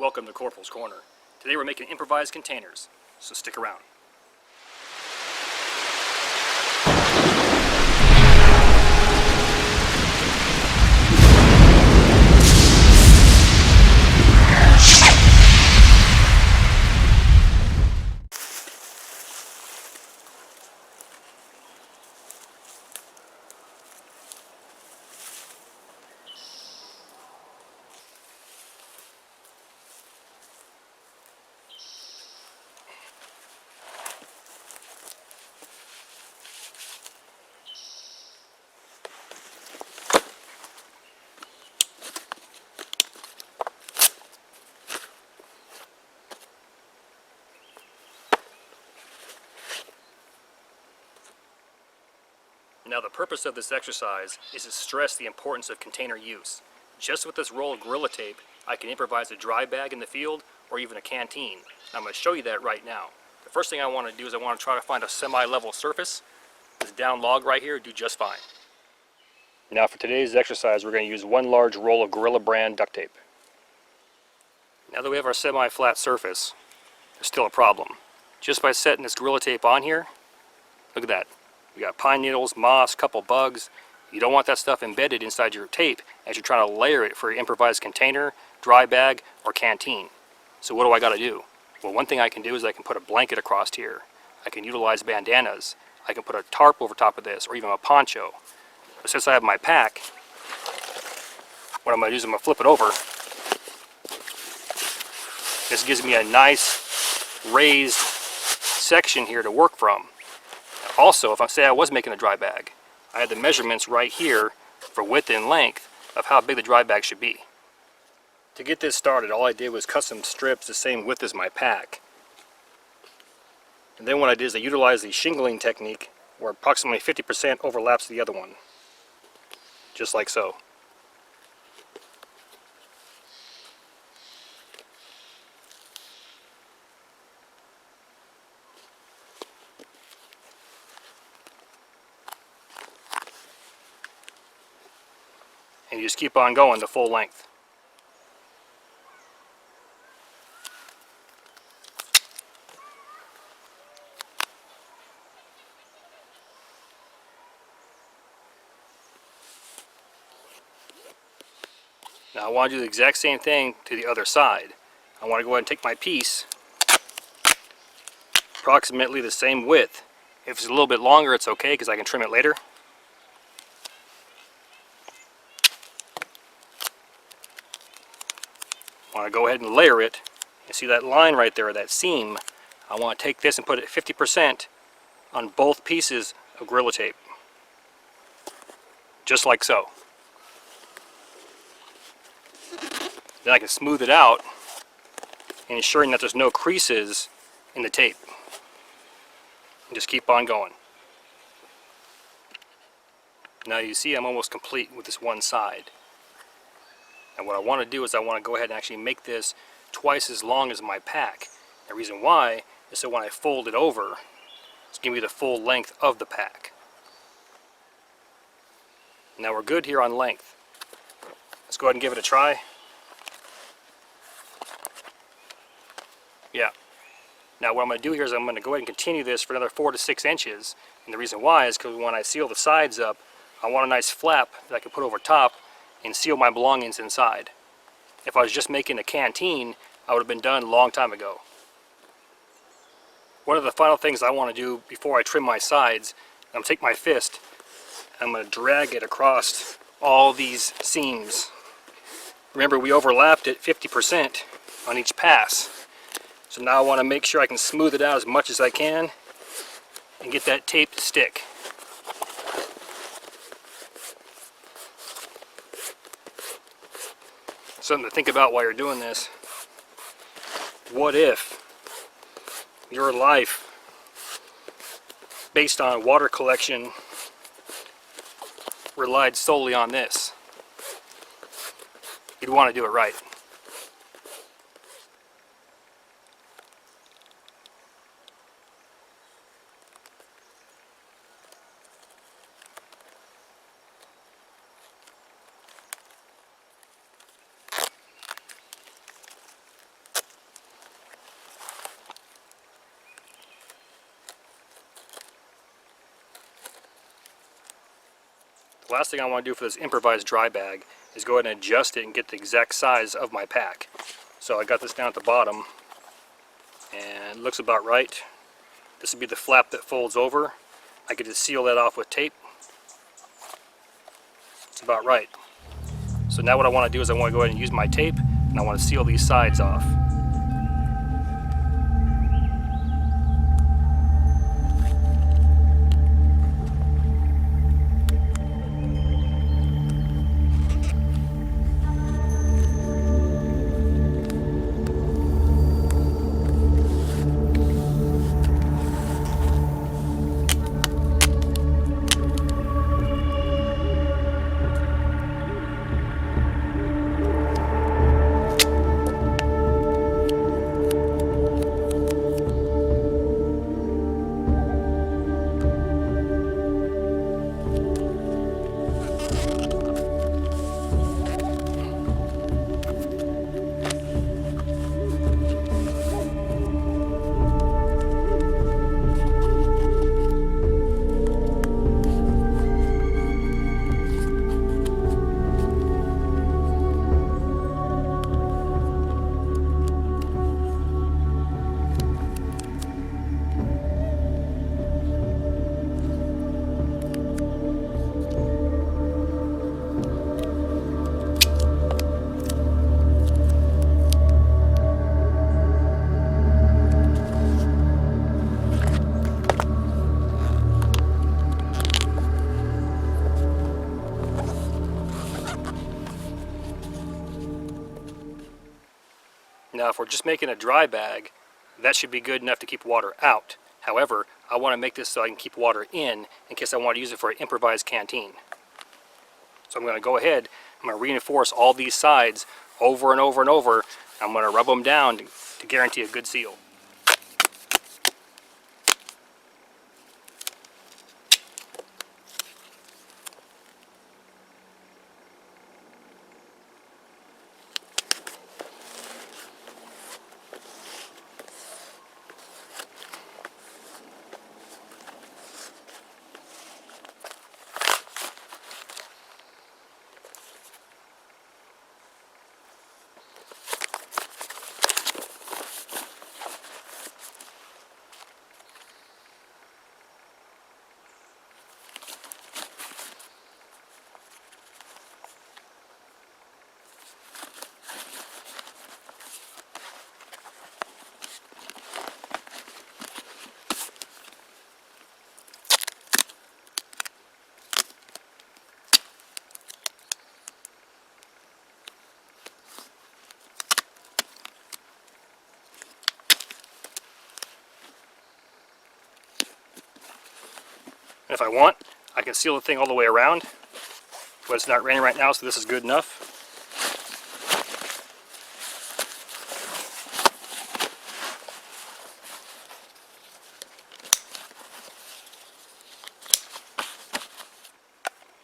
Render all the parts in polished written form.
Welcome to Corporals Corner. Today we're making improvised containers, so stick around. Now the purpose of this exercise is to stress the importance of container use. Just with this roll of Gorilla Tape, I can improvise a dry bag in the field or even a canteen. I'm going to show you that right now. The first thing I want to do is I want to try to find a semi-level surface. This down log right here will do just fine. Now for today's exercise, we're going to use one large roll of Gorilla brand duct tape. Now that we have our semi-flat surface, there's still a problem. Just by setting this Gorilla Tape on here, look at that. We got pine needles, moss, couple bugs. You don't want that stuff embedded inside your tape as you're trying to layer it for your improvised container, dry bag, or canteen. So what do I got to do? Well, one thing I can do is I can put a blanket across here. I can utilize bandanas. I can put a tarp over top of this, or even a poncho. But since I have my pack, what I'm going to do is I'm going to flip it over. This gives me a nice raised section here to work from. Also, if I say I was making a dry bag, I had the measurements right here for width and length of how big the dry bag should be. To get this started, all I did was cut some strips the same width as my pack. And then what I did is I utilized the shingling technique where approximately 50% overlaps the other one. Just like so. And you just keep on going the full length. Now I want to do the exact same thing to the other side. I want to go ahead and take my piece, approximately the same width. If it's a little bit longer, it's okay because I can trim it later. I want to go ahead and layer it. You see that line right there, that seam? I want to take this and put it 50% on both pieces of Gorilla Tape. Just like so. Then I can smooth it out, ensuring that there's no creases in the tape. And just keep on going. Now you see I'm almost complete with this one side. And what I want to do is I want to go ahead and actually make this twice as long as my pack. The reason why is so when I fold it over, it's going to be the full length of the pack. Now we're good here on length. Let's go ahead and give it a try. Yeah. Now what I'm going to do here is I'm going to go ahead and continue this for another 4 to 6 inches. And the reason why is because when I seal the sides up, I want a nice flap that I can put over top and seal my belongings inside. If I was just making a canteen, I would have been done a long time ago. One of the final things I want to do before I trim my sides, I'm going to take my fist, and I'm going to drag it across all these seams. Remember, we overlapped it 50% on each pass. So now I want to make sure I can smooth it out as much as I can and get that tape to stick. Something to think about while you're doing this. What if your life, based on water collection, relied solely on this? You'd want to do it right. Last thing I want to do for this improvised dry bag is go ahead and adjust it and get the exact size of my pack. So I got this down at the bottom and it looks about right. This would be the flap that folds over. I could just seal that off with tape. It's about right. So now what I want to do is I want to go ahead and use my tape and I want to seal these sides off. Now if we're just making a dry bag, that should be good enough to keep water out. However, I want to make this so I can keep water in case I want to use it for an improvised canteen. So I'm going to go ahead, I'm going to reinforce all these sides over and over and over. I'm going to rub them down to guarantee a good seal. And if I want, I can seal the thing all the way around, but it's not raining right now, so this is good enough.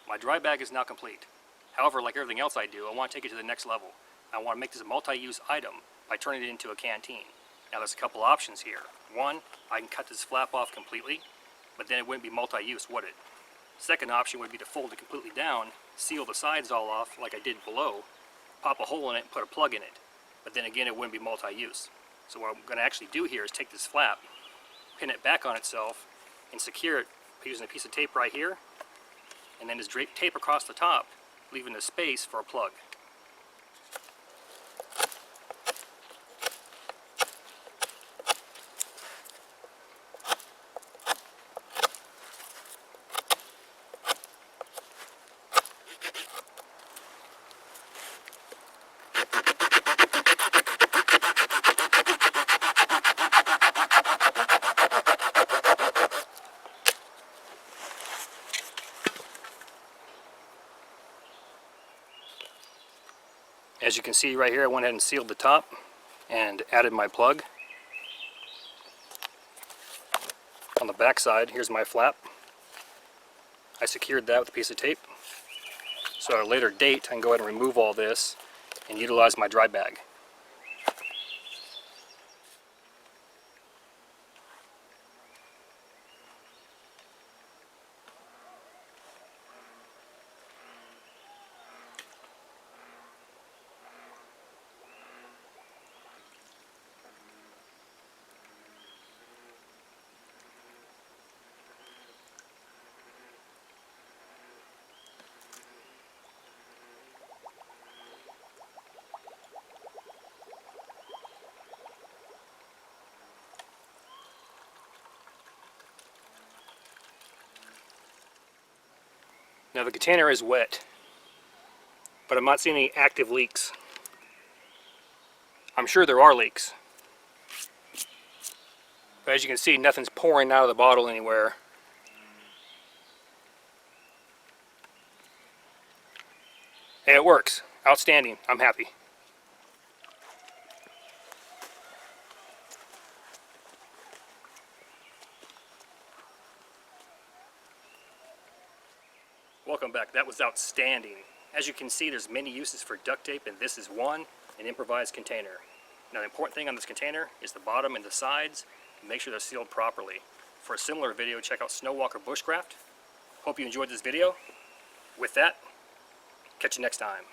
My dry bag is now complete. However, like everything else I do, I want to take it to the next level. I want to make this a multi-use item by turning it into a canteen. Now there's a couple options here. One, I can cut this flap off completely, but then it wouldn't be multi-use, would it? Second option would be to fold it completely down, seal the sides all off like I did below, pop a hole in it and put a plug in it. But then again, it wouldn't be multi-use. So what I'm going to actually do here is take this flap, pin it back on itself, and secure it using a piece of tape right here, and then just drape tape across the top, leaving a space for a plug. As you can see right here, I went ahead and sealed the top and added my plug. On the back side, here's my flap. I secured that with a piece of tape. So at a later date, I can go ahead and remove all this and utilize my dry bag. Now the container is wet, but I'm not seeing any active leaks. I'm sure there are leaks, but as you can see, nothing's pouring out of the bottle anywhere. Hey, it works. Outstanding. I'm happy. Welcome back. That was outstanding. As you can see, there's many uses for duct tape, and this is one, an improvised container. Now the important thing on this container is the bottom and the sides. Make sure they're sealed properly. For a similar video, check out Snowwalker Bushcraft. Hope you enjoyed this video. With that, catch you next time.